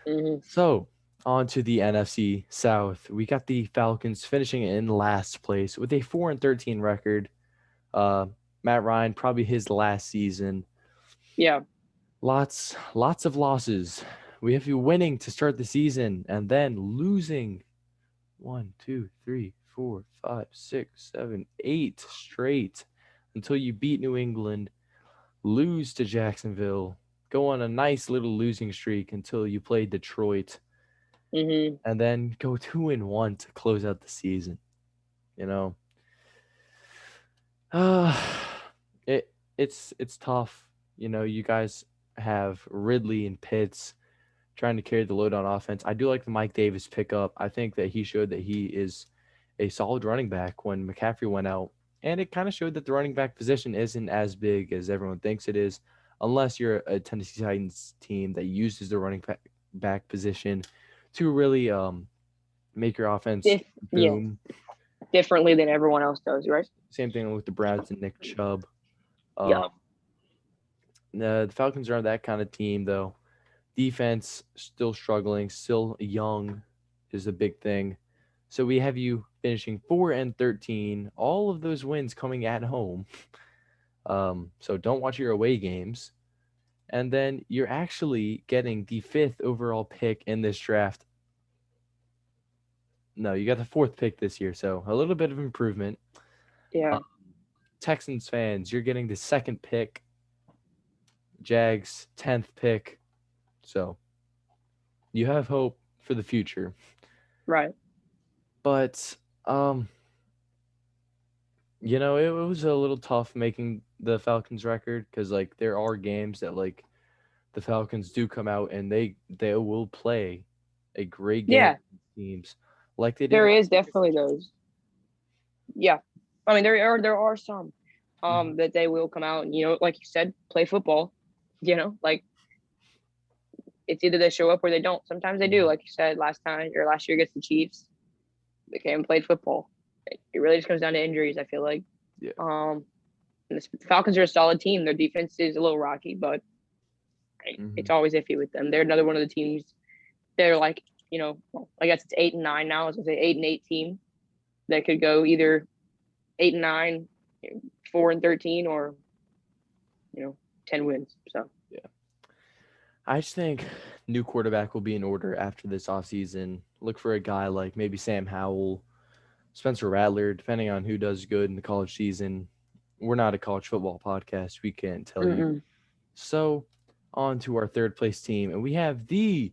Speaker 2: Mm-hmm.
Speaker 1: So on to the NFC South. We got the Falcons finishing in last place with a 4-13 record. Uh, Matt Ryan probably his last season.
Speaker 2: Yeah.
Speaker 1: Lots of losses. We have you winning to start the season and then losing 1, 2, 3, 4, 5, 6, 7, 8 straight until you beat New England, lose to Jacksonville, go on a nice little losing streak until you play Detroit,
Speaker 2: Mm-hmm.
Speaker 1: and then go 2-1 to close out the season. You know, uh, it's tough. You know, you guys have Ridley and Pitts trying to carry the load on offense. I do like the Mike Davis pickup. I think that he showed that he is a solid running back when McCaffrey went out. And it kind of showed that the running back position isn't as big as everyone thinks it is, unless you're a Tennessee Titans team that uses the running back position to really make your offense
Speaker 2: Yeah.
Speaker 1: boom.
Speaker 2: Differently than everyone else does, right?
Speaker 1: Same thing with the Browns and Nick Chubb.
Speaker 2: Yeah.
Speaker 1: Um, the Falcons aren't that kind of team, though. Defense still struggling, still young is a big thing. So we have you finishing 4-13, all of those wins coming at home. So don't watch your away games. And then you're actually getting the fifth overall pick in this draft. No, you got the fourth pick this year, so a little bit of improvement. Uh,
Speaker 2: Yeah.
Speaker 1: Texans fans, you're getting the second pick. Jags 10th pick. So you have hope for the future.
Speaker 2: Right.
Speaker 1: But it was a little tough making the Falcons record because like there are games that like the Falcons do come out and they will play a great game
Speaker 2: Yeah.
Speaker 1: against teams like they did
Speaker 2: There
Speaker 1: last
Speaker 2: is definitely those. Yeah. I mean, there are some
Speaker 1: year.
Speaker 2: that they will come out and like you said, play football. Like it's either they show up or they don't. Sometimes they do,
Speaker 1: Mhm.
Speaker 2: like you said last year against the Chiefs. They came and played football. It really just comes down to injuries, I feel like.
Speaker 1: Yeah.
Speaker 2: And the Falcons are a solid team. Their defense is a little rocky, but it's
Speaker 1: Hmm.
Speaker 2: always iffy with them. They're another one of the teams. They're like, well, I guess it's 8-9 now. I was gonna say 8-8 team that could go either 8-9, 4-13, or 10 wins. So
Speaker 1: Yeah. I just think new quarterback will be in order after this offseason. Look for a guy like maybe Sam Howell, Spencer Rattler, depending on who does good in the college season. We're not a college football podcast. We can't tell you.
Speaker 2: mm-mm.
Speaker 1: So, on to our third place team, and we have the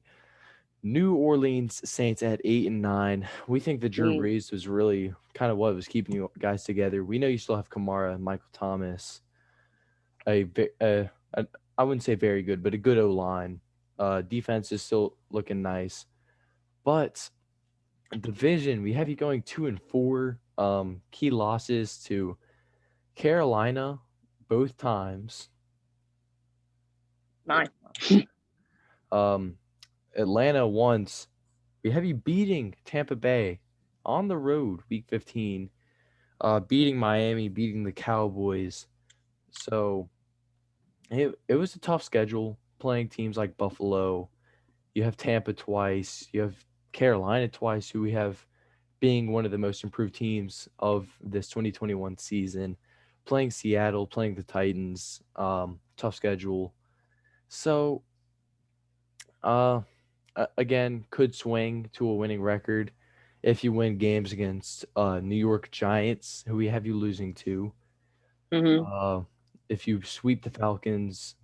Speaker 1: New Orleans Saints at 8-9. We think that Drew
Speaker 2: Mm,
Speaker 1: Brees was really kind of what was keeping you guys together. We know you still have Kamara and Michael Thomas, a I wouldn't say very good, but a good O line. Defense is still looking nice, but division we have you going 2-4. Key losses to Carolina both times.
Speaker 2: Nine.
Speaker 1: Um, Atlanta once. We have you beating Tampa Bay on the road week 15, beating Miami, beating the Cowboys. So it was a tough schedule playing teams like Buffalo. You have Tampa twice. You have Carolina twice, who we have being one of the most improved teams of this 2021 season. Playing Seattle, playing the Titans, tough schedule. So, uh, again, could swing to a winning record. if you win games against New York Giants, who we have you losing to,
Speaker 2: Hmm.
Speaker 1: uh, if you sweep the Falcons,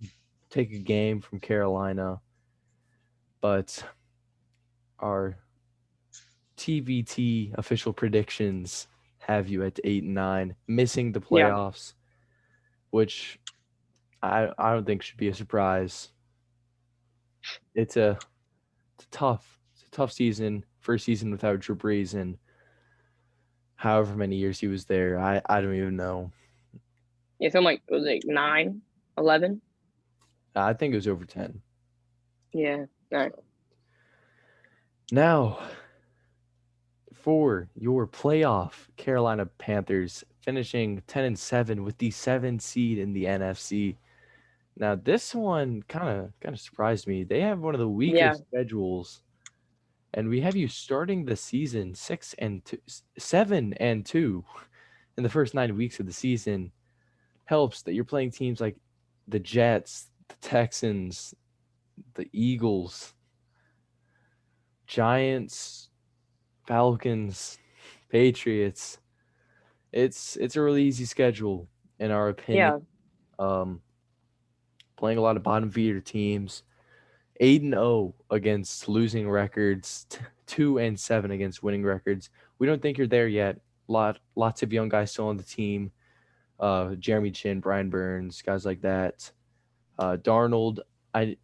Speaker 1: take a game from Carolina, but our TVT official predictions have you at 8-9, missing the
Speaker 2: Yeah.
Speaker 1: playoffs, which I don't think should be a surprise. It's a it's a tough season, first season without Drew Brees, and however many years he was there, I don't even know.
Speaker 2: Yeah. So I'm like, it was like 9, 11.
Speaker 1: I think it was over 10.
Speaker 2: Yeah. All right.
Speaker 1: Now, for your playoff, Carolina Panthers finishing 10-7 with the 7 seed in the NFC. Now, this one kind of surprised me. They have one of the
Speaker 2: Yeah.
Speaker 1: weakest schedules, and we have you starting the season 6-2, 7-2 in the first 9 weeks of the season. Helps that you're playing teams like the Jets, the Texans, the Eagles, Giants, Falcons, Patriots. It's a really easy schedule in our opinion.
Speaker 2: Yeah.
Speaker 1: Um, Playing a lot of bottom feeder teams. 8-0 against losing records, 2-7 against winning records. We don't think you're there yet. Lots of young guys still on the team. Jeremy Chin, Brian Burns, guys like that. Darnold, I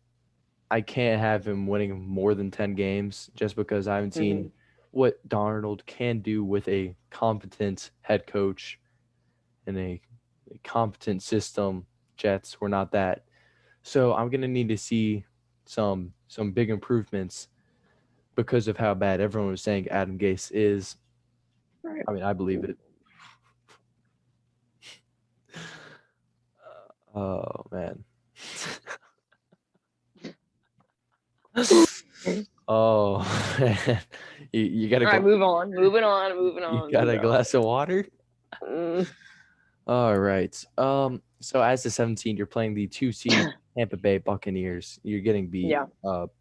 Speaker 1: I can't have him winning more than 10 games just because I haven't
Speaker 2: Hmm.
Speaker 1: seen what Darnold can do with a competent head coach and a competent system. Jets were not that. So I'm gonna need to see some big improvements because of how bad everyone was saying Adam Gase is.
Speaker 2: Right.
Speaker 1: I mean, I believe it. Oh man. Oh man. You got a
Speaker 2: All right. Move on. Moving on. Moving
Speaker 1: you
Speaker 2: on.
Speaker 1: got a
Speaker 2: Moving on.
Speaker 1: glass of water?
Speaker 2: Mm,
Speaker 1: All right. So as the 17, you're playing the 2 seed Tampa Bay Buccaneers. You're getting beat.
Speaker 2: yeah.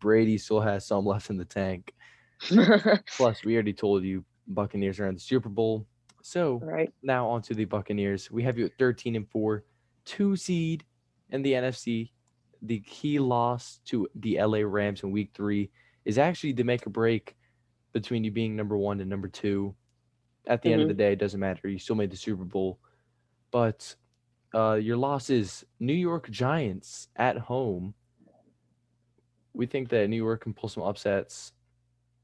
Speaker 1: Brady still has some left in the tank. Plus, we already told you Buccaneers are in the Super Bowl. So
Speaker 2: Right.
Speaker 1: now on to the Buccaneers. We have you at 13-4, 2 seed in the NFC. The key loss to the LA Rams in week 3 is actually the make or break between you being number 1 and number 2. At the end of the
Speaker 2: Hmm.
Speaker 1: day, it doesn't matter. You still made the Super Bowl. But your loss is New York Giants at home. We think that New York can pull some upsets.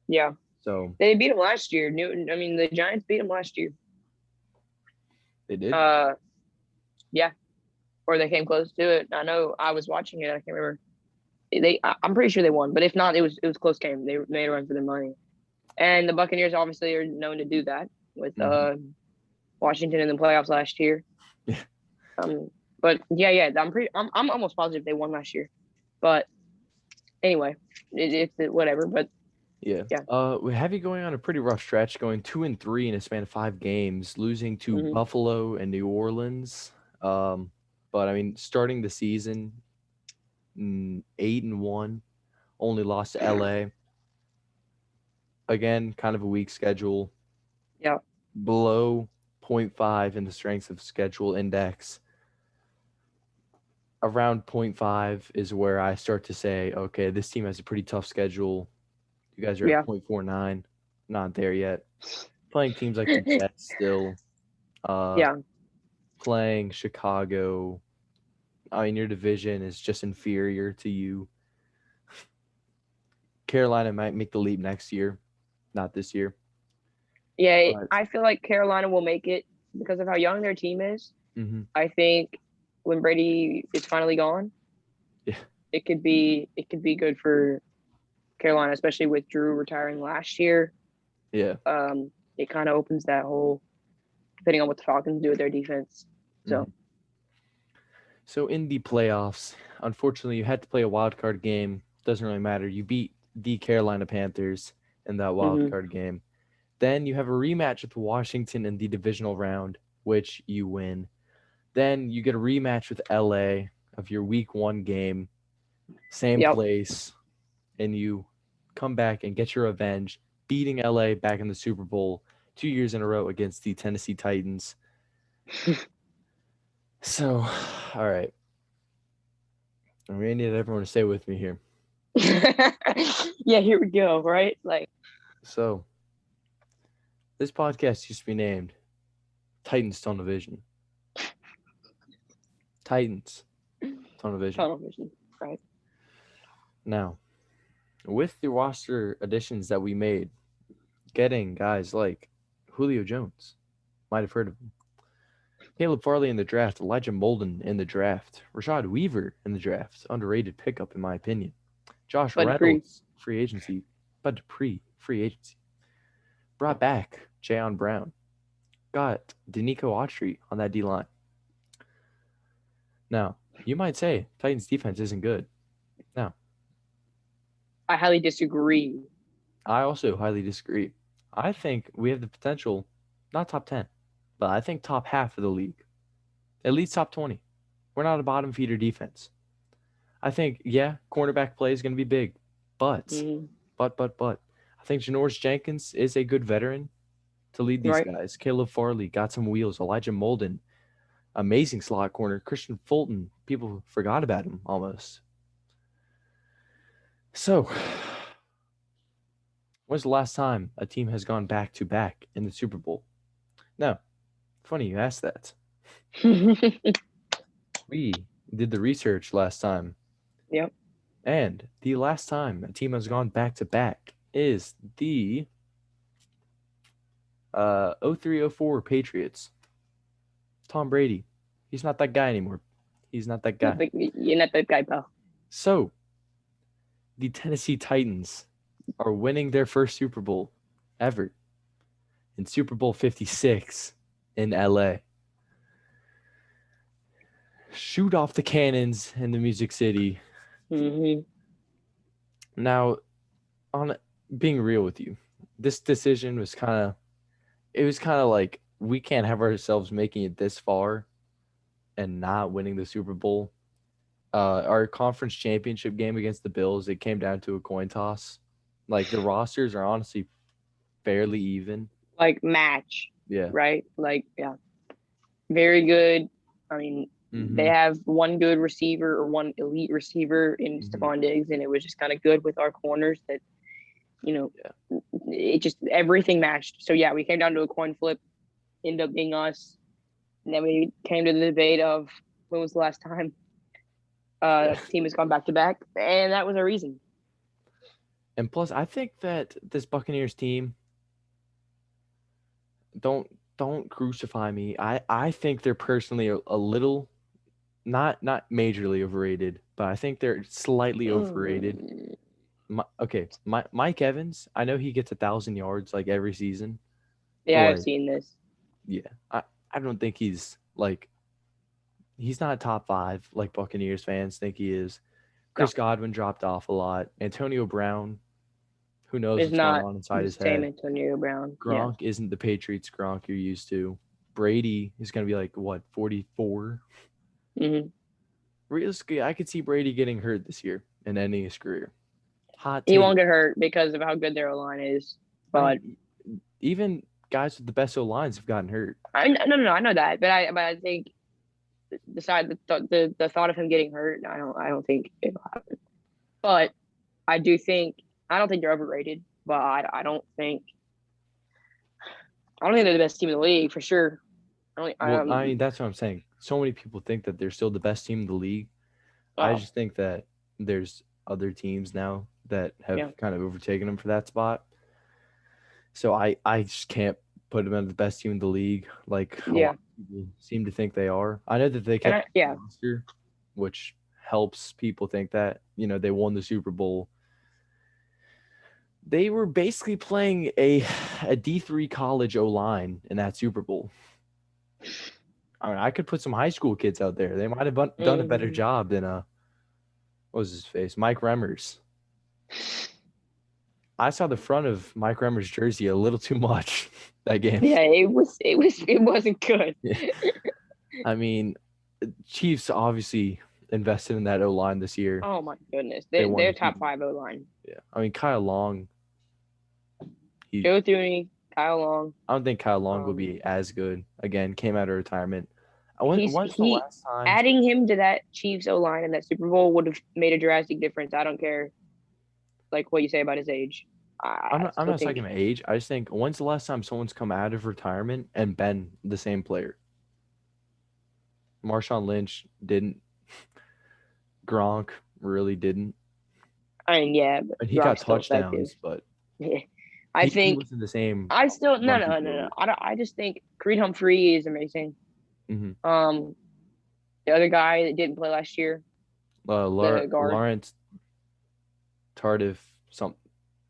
Speaker 2: Yeah.
Speaker 1: So
Speaker 2: They beat them last year. I mean, the Giants beat them last year.
Speaker 1: they did.
Speaker 2: Uh, yeah. Or they came close to it. I know I was watching it. I can't remember. I'm pretty sure they won, but if not, it was close game. They made a run for their money. And the Buccaneers obviously are known to do that with
Speaker 1: Mhm.
Speaker 2: Washington in the playoffs last year.
Speaker 1: Yeah.
Speaker 2: Um, but yeah, I'm almost positive they won last year. But anyway, it's whatever. But
Speaker 1: Yeah.
Speaker 2: yeah.
Speaker 1: We have you going on a pretty rough stretch, going 2-3 in a span of 5 games, losing to
Speaker 2: Hmm.
Speaker 1: Buffalo and New Orleans. But I mean, starting the season 8-1, only lost to LA. Again, kind of a weak schedule,
Speaker 2: Yeah.
Speaker 1: below zero point 0.5 in the strength of schedule index. Around zero point 0.5 is where I start to say, okay, this team has a pretty tough schedule. You guys are at
Speaker 2: Yeah.
Speaker 1: 0.49, not there yet. Playing teams like the Jets still, uh,
Speaker 2: Yeah.
Speaker 1: playing Chicago. I mean, your division is just inferior to you. Carolina might make the leap next year, not this year.
Speaker 2: Yeah.
Speaker 1: But
Speaker 2: I feel like Carolina will make it because of how young their team is.
Speaker 1: mhm,
Speaker 2: I think when Brady is finally gone,
Speaker 1: yeah,
Speaker 2: it could be good for Carolina, especially with Drew retiring last year.
Speaker 1: yeah.
Speaker 2: It kind of opens that whole depending on what the Falcons do with their defense. So
Speaker 1: Mhm. So in the playoffs, unfortunately, you had to play a wild card game. Doesn't really matter. You beat the Carolina Panthers in that wild
Speaker 2: hmm
Speaker 1: card game. Then you have a rematch with Washington in the divisional round, which you win. Then you get a rematch with LA of your week 1 game, same
Speaker 2: yep,
Speaker 1: place, and you come back and get your revenge. beating LA back in the Super Bowl 2 years in a row against the Tennessee Titans. So, all right. I really need everyone to stay with me here.
Speaker 2: Yeah, here we go, right? Like,
Speaker 1: So, this podcast used to be named Titans Tunnel Vision. Titans Tunnel Vision.
Speaker 2: tunnel vision, right?
Speaker 1: Now, with the roster additions that we made, getting guys like Julio Jones, might have heard of him, Caleb Farley in the draft, Elijah Molden in the draft, Rashad Weaver in the draft, underrated pickup in my opinion, Josh
Speaker 2: But Dupree,
Speaker 1: Reynolds, free agency, Bud Dupree, free agency, brought back Jayon Brown, got Danico Autry on that D line. Now, you might say Titans defense isn't good. Now,
Speaker 2: I highly disagree.
Speaker 1: I also highly disagree. I think we have the potential, not top 10, but I think top half of the league, at least top 20. We're not a bottom feeder defense. I think, yeah, cornerback play is going to be big, but,
Speaker 2: Mhm.
Speaker 1: I think Janoris Jenkins is a good veteran to lead these
Speaker 2: Right.
Speaker 1: guys. Caleb Farley got some wheels. Elijah Molden, amazing slot corner. Christian Fulton, people forgot about him almost. So, when's the last time a team has gone back to back in the Super Bowl? No, funny you asked that. We did the research last time,
Speaker 2: Yep.
Speaker 1: and the last time a team has gone back to back is the 03-04 Patriots. Tom Brady. He's not that guy anymore. He's not that guy.
Speaker 2: You're not that guy, pal.
Speaker 1: So, the Tennessee Titans are winning their first Super Bowl ever in Super Bowl 56 in LA. Shoot off the cannons in the Music City.
Speaker 2: Mm-hmm.
Speaker 1: Now, on being real with you, this decision was kind of like we can't have ourselves making it this far and not winning the Super Bowl. Our conference championship game against the Bills, it came down to a coin toss. Like the rosters are honestly fairly even.
Speaker 2: Like match,
Speaker 1: Yeah.
Speaker 2: right? Like, yeah, very good. I mean, they have one good receiver or one elite receiver in Stephon Diggs, and it was just kind of good with our corners that, it just everything matched. So yeah, we came down to a coin flip, ended up being us. And then we came to the debate of when was the last time team has gone back to back, and that was our reason.
Speaker 1: And plus, I think that this Buccaneers team don't crucify me. I think they're personally a little not majorly overrated, but I think they're slightly overrated. Mike Evans, I know he gets 1,000 yards like every season.
Speaker 2: Yeah, I've seen this.
Speaker 1: Yeah, I don't think he's not top 5 like Buccaneers fans think he is. Chris Godwin dropped off a lot. Antonio Brown, who knows what's going on inside his head.
Speaker 2: Antonio Brown.
Speaker 1: Gronk isn't the Patriots Gronk you're used to. Brady is going to be like, what, 44?
Speaker 2: Mm-hmm.
Speaker 1: Realistically, I could see Brady getting hurt this year and ending his career.
Speaker 2: He won't get hurt because of how good their O-line is. But
Speaker 1: even guys with the best O-lines have gotten hurt.
Speaker 2: I know that, but I think the thought of him getting hurt, I don't think it'll happen. But I don't think they're overrated. But I don't think they're the best team in the league for sure.
Speaker 1: I mean, that's what I'm saying. So many people think that they're still the best team in the league. I just think that there's other teams now that have kind of overtaken them for that spot. So I just can't put them as the best team in the league like a lot of people seem to think they are. I know that they kept the roster, which helps people think that, they won the Super Bowl. They were basically playing a D3 college O-line in that Super Bowl. I mean, I could put some high school kids out there. They might have done a better job than what was his face? Mike Remmers. I saw the front of Mike Remmers' jersey a little too much that game.
Speaker 2: Yeah, it wasn't good.
Speaker 1: Yeah. I mean, Chiefs obviously invested in that O-line this year.
Speaker 2: Oh my goodness, they're top 5 O-line.
Speaker 1: Yeah, I mean Kyle Long He,
Speaker 2: Joe Thuney, Kyle Long.
Speaker 1: I don't think Kyle Long will
Speaker 2: Um,
Speaker 1: be as good. Again, came out of retirement. When's the
Speaker 2: he
Speaker 1: last time?
Speaker 2: adding him to that Chiefs O line in that Super Bowl would have made a drastic difference. I don't care like what you say about his age. I
Speaker 1: I'm
Speaker 2: still
Speaker 1: not
Speaker 2: think
Speaker 1: talking about age. I just think when's the last time someone's come out of retirement and been the same player? Marshawn Lynch didn't. Gronk really didn't.
Speaker 2: I mean, yeah, but
Speaker 1: And he got
Speaker 2: Gronk's still effective.
Speaker 1: touchdowns, but
Speaker 2: Yeah. I
Speaker 1: he
Speaker 2: think
Speaker 1: wasn't the same
Speaker 2: I still no
Speaker 1: run
Speaker 2: no no
Speaker 1: people
Speaker 2: no.
Speaker 1: over.
Speaker 2: I just think Creed Humphrey is amazing.
Speaker 1: Mm-hmm.
Speaker 2: The other guy that didn't play last year, the guard.
Speaker 1: Lawrence Tardif, some.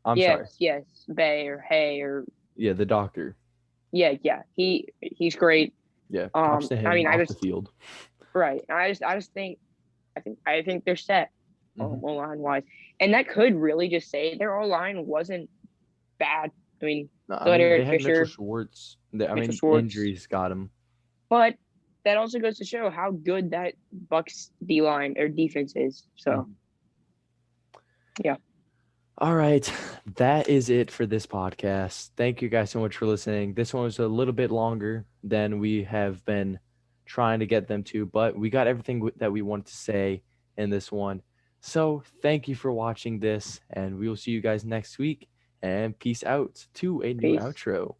Speaker 1: I'm sorry.
Speaker 2: Yes, Bay or Hay or
Speaker 1: Yeah, the doctor.
Speaker 2: yeah. He's great.
Speaker 1: Yeah, props to
Speaker 2: I
Speaker 1: him
Speaker 2: mean,
Speaker 1: off the field.
Speaker 2: right. I just think I think they're set
Speaker 1: Mm-hmm.
Speaker 2: O line wise, and that could really just say their O line wasn't bad. I mean,
Speaker 1: No, I
Speaker 2: still had
Speaker 1: mean they
Speaker 2: Eric
Speaker 1: had Mitchell
Speaker 2: Fisher,
Speaker 1: Schwartz.
Speaker 2: Mitchell Schwartz,
Speaker 1: Injuries got him.
Speaker 2: but that also goes to show how good that Bucks D line or defense is. So,
Speaker 1: Mm-hmm.
Speaker 2: yeah.
Speaker 1: All right, that is it for this podcast. Thank you guys so much for listening. This one was a little bit longer than we have been trying to get them to, but we got everything that we wanted to say in this one. So thank you for watching this, and we will see you guys next week. And peace out to a new
Speaker 2: Peace.
Speaker 1: outro.